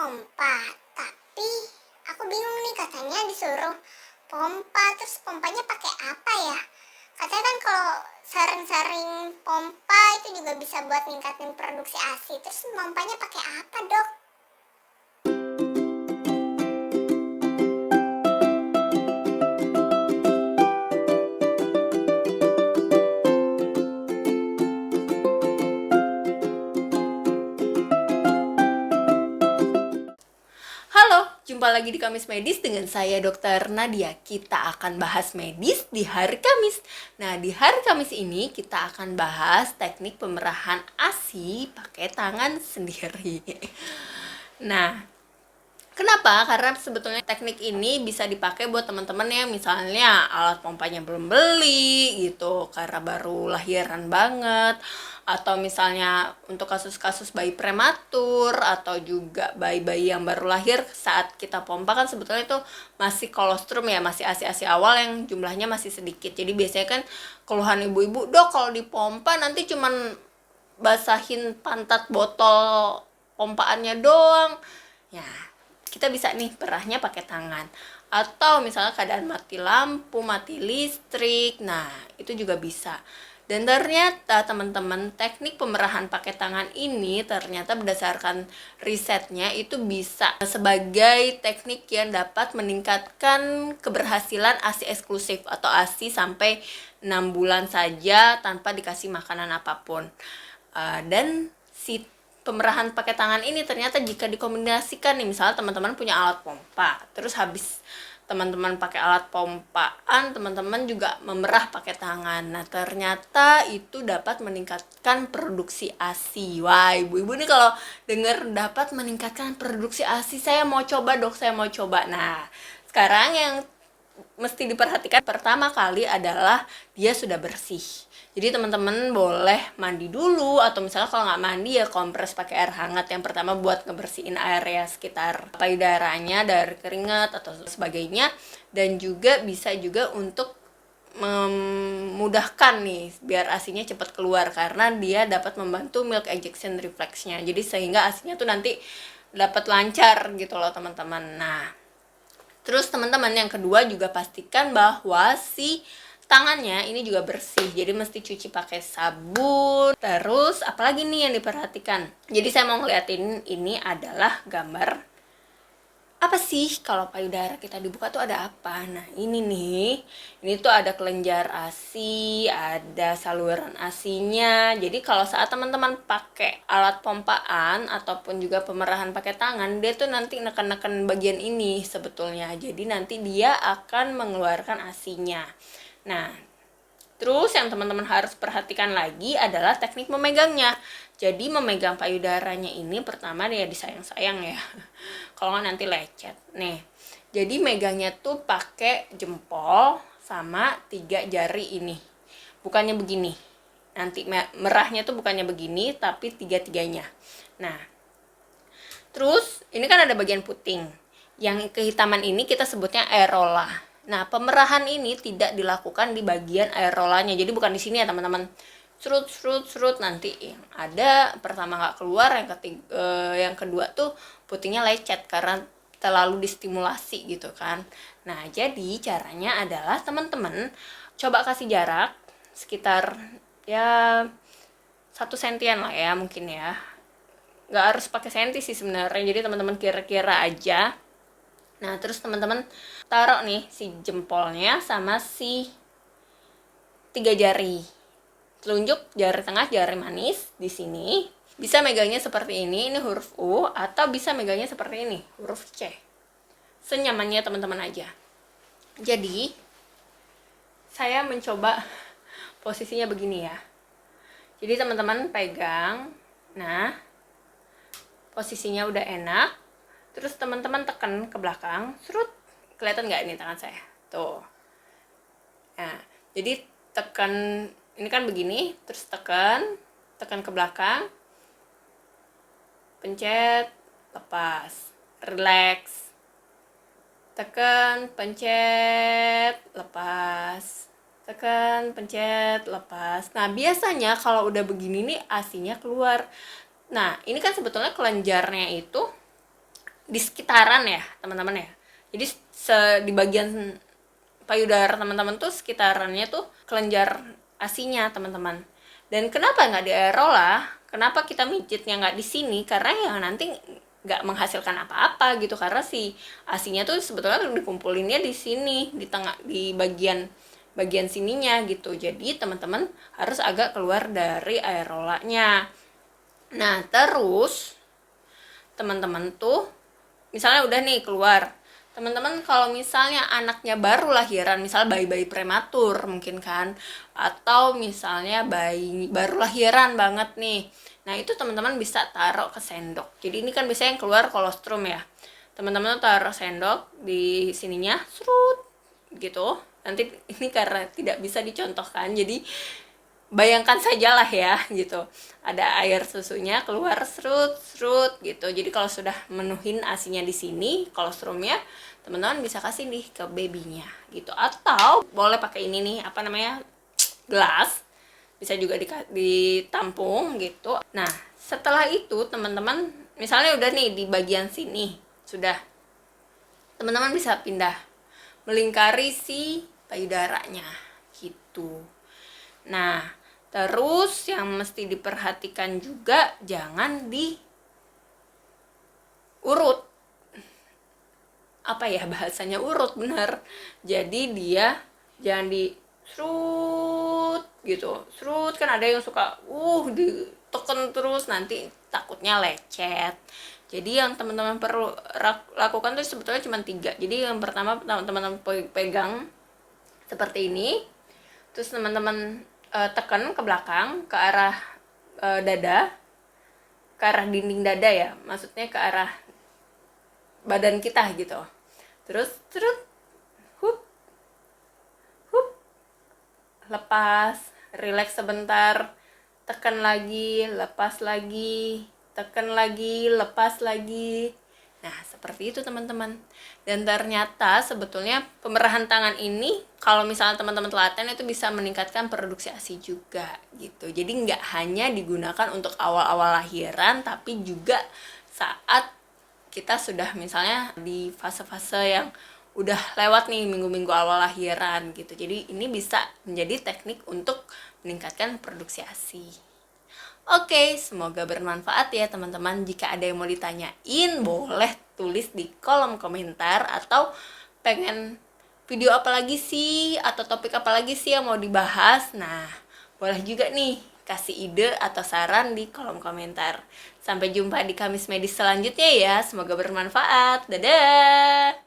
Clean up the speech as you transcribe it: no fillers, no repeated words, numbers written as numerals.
pompa, tapi aku bingung nih, katanya disuruh pompa, terus pompanya pakai apa ya? Katanya kan kalau sering-sering pompa itu juga bisa buat ningkatin produksi ASI. Terus pompanya pakai apa, Dok? Halo, jumpa lagi di Kamis Medis dengan saya Dr. Nadia. Kita akan bahas medis di hari Kamis. Nah, di hari Kamis ini kita akan bahas teknik pemerahan ASI pakai tangan sendiri. Nah, kenapa? Karena sebetulnya teknik ini bisa dipakai buat teman-teman yang misalnya alat pompanya belum beli gitu, karena baru lahiran banget, atau misalnya untuk kasus-kasus bayi prematur, atau juga bayi-bayi yang baru lahir saat kita pompa kan sebetulnya itu masih kolostrum ya, masih ASI-ASI awal yang jumlahnya masih sedikit. Jadi biasanya kan keluhan ibu-ibu, "Dok, kalau dipompa nanti cuman basahin pantat botol pompaannya doang." Ya, kita bisa nih perahnya pakai tangan, atau misalnya keadaan mati lampu, mati listrik, nah itu juga bisa. Dan ternyata teman-teman, teknik pemerahan pakai tangan ini ternyata berdasarkan risetnya itu bisa sebagai teknik yang dapat meningkatkan keberhasilan ASI eksklusif atau ASI sampai 6 bulan saja tanpa dikasih makanan apapun. Dan si pemerahan pakai tangan ini ternyata jika dikombinasikan nih, misalnya teman-teman punya alat pompa, terus habis teman-teman pakai alat pompaan, teman-teman juga memerah pakai tangan. Nah, ternyata itu dapat meningkatkan produksi ASI. Wah, ibu-ibu nih kalau dengar dapat meningkatkan produksi ASI, saya mau coba, Dok, saya mau coba. Nah, sekarang yang mesti diperhatikan pertama kali adalah dia sudah bersih. Jadi teman-teman boleh mandi dulu, atau misalnya kalau nggak mandi ya kompres pakai air hangat yang pertama buat ngebersihin area sekitar payudaranya dari keringat atau sebagainya. Dan juga bisa juga untuk memudahkan nih biar ASINya cepat keluar, karena dia dapat membantu milk ejection reflexnya. Jadi sehingga ASINya tuh nanti dapat lancar gitu loh teman-teman. Nah, terus teman-teman yang kedua juga pastikan bahwa si tangannya ini juga bersih, jadi mesti cuci pakai sabun. Terus apalagi nih yang diperhatikan, jadi saya mau ngeliatin ini adalah gambar apa sih kalau payudara kita dibuka tuh ada apa. Nah ini nih, ini tuh ada kelenjar ASI, ada saluran ASINya. Jadi kalau saat teman-teman pakai alat pompaan ataupun juga pemerahan pakai tangan, dia tuh nanti neken-neken bagian ini sebetulnya, jadi nanti dia akan mengeluarkan ASINya. Nah, terus yang teman-teman harus perhatikan lagi adalah teknik memegangnya. Jadi memegang payudaranya ini pertama dia disayang-sayang ya. Kalau nggak nanti lecet. Nih, jadi megangnya tuh pakai jempol sama 3 jari ini. Bukannya begini. Nanti merahnya tuh bukannya begini, tapi 3-tiganya. Nah, terus ini kan ada bagian puting. Yang kehitaman ini kita sebutnya aerola. Nah, pemerahan ini tidak dilakukan di bagian aerolanya. Jadi bukan di sini ya, teman-teman. Serut nanti yang ada pertama nggak keluar, yang kedua tuh putingnya lecet karena terlalu distimulasi gitu kan. Nah, jadi caranya adalah teman-teman coba kasih jarak sekitar ya 1 sentian lah ya mungkin ya. Nggak harus pakai senti sih sebenarnya. Jadi teman-teman kira-kira aja. Nah, terus teman-teman taruh nih si jempolnya sama si 3 jari. Telunjuk, jari tengah, jari manis di sini. Bisa megangnya seperti ini huruf U, atau bisa megangnya seperti ini, huruf C. Senyamannya teman-teman aja. Jadi, saya mencoba posisinya begini ya. Jadi teman-teman pegang. Nah, posisinya udah enak. Terus teman-teman tekan ke belakang, serut. Kelihatan nggak ini tangan saya? Tuh. Nah, jadi tekan, ini kan begini, terus tekan ke belakang, pencet, lepas, relax, tekan, pencet, lepas, tekan, pencet, lepas. Nah, biasanya kalau udah begini nih ASINya keluar. Nah, ini kan sebetulnya kelenjarnya itu di sekitaran ya teman-teman ya. Jadi di bagian payudara teman-teman tuh sekitarannya tuh kelenjar ASI-nya teman-teman. Dan kenapa nggak di areola? Kenapa kita mijitnya nggak di sini? Karena ya nanti nggak menghasilkan apa-apa gitu, karena si ASI-nya tuh sebetulnya dikumpulinnya di sini, di tengah, di bagian sininya gitu. Jadi teman-teman harus agak keluar dari areolanya. Nah terus teman-teman tuh misalnya udah nih keluar, teman-teman kalau misalnya anaknya baru lahiran, misal bayi-bayi prematur mungkin kan, atau misalnya bayi baru lahiran banget nih, nah itu teman-teman bisa taruh ke sendok. Jadi ini kan biasanya yang keluar kolostrum ya, teman-teman taruh sendok di sininya, serut gitu. Nanti ini karena tidak bisa dicontohkan, jadi bayangkan sajalah ya gitu, ada air susunya keluar serut gitu. Jadi kalau sudah menuhin asinya di sini, kolostrumnya, teman-teman bisa kasih nih ke babynya gitu. Atau boleh pakai ini nih, apa namanya, gelas, bisa juga ditampung gitu. Nah setelah itu teman-teman misalnya udah nih di bagian sini sudah, teman-teman bisa pindah melingkari si payudaranya gitu. Nah, terus yang mesti diperhatikan juga jangan diurut. Apa ya bahasanya, urut bener. Jadi dia jangan serut gitu. Serut kan ada yang suka diteken terus, nanti takutnya lecet. Jadi yang teman-teman perlu lakukan tuh sebetulnya cuma 3. Jadi yang pertama teman-teman pegang seperti ini. Terus teman-teman tekan ke belakang, ke arah dada, ke arah dinding dada ya, maksudnya ke arah badan kita gitu. Terus hup, lepas, relax sebentar, tekan lagi, lepas lagi, tekan lagi, lepas lagi. Nah seperti itu teman-teman. Dan ternyata sebetulnya pemerahan tangan ini kalau misalnya teman-teman telaten itu bisa meningkatkan produksi ASI juga gitu. Jadi nggak hanya digunakan untuk awal-awal lahiran, tapi juga saat kita sudah misalnya di fase-fase yang udah lewat nih, minggu-minggu awal lahiran gitu. Jadi ini bisa menjadi teknik untuk meningkatkan produksi ASI. Oke, semoga bermanfaat ya teman-teman. Jika ada yang mau ditanyain, boleh tulis di kolom komentar, atau pengen video apa lagi sih, atau topik apa lagi sih yang mau dibahas. Nah, boleh juga nih kasih ide atau saran di kolom komentar. Sampai jumpa di Kamis Medis selanjutnya ya. Semoga bermanfaat. Dadah!